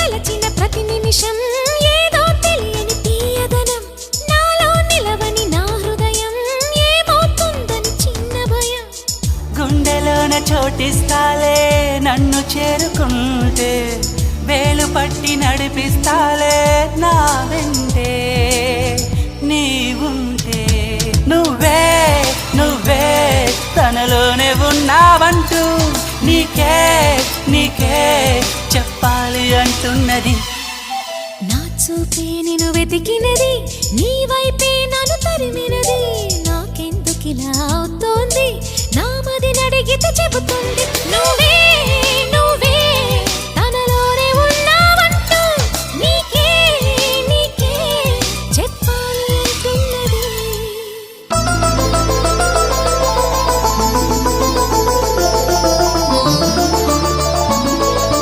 తలచిన ప్రతి నిమిషం ఏదో తెలియని తీయదనం నాలో నిలవని నా హృదయం ఏమవుతుందని చిన్న భయం గుండెలోన చోటిస్తాలే నన్ను చేరుకుంటే వేలు పట్టి నడిపిస్తాలే నా వెంటే నీవుంటే నువ్వే నువ్వే తనలోనే ఉన్నావంటూ నీకే నీకే చెప్పాలి అంటున్నది నా చూపే నిన్ను వెతికినది నీ వైపే నన్ను తరిమినది నాకెందుకిలా అవుతోంది నా మది నడిగితే చెబుతుంది నువ్వే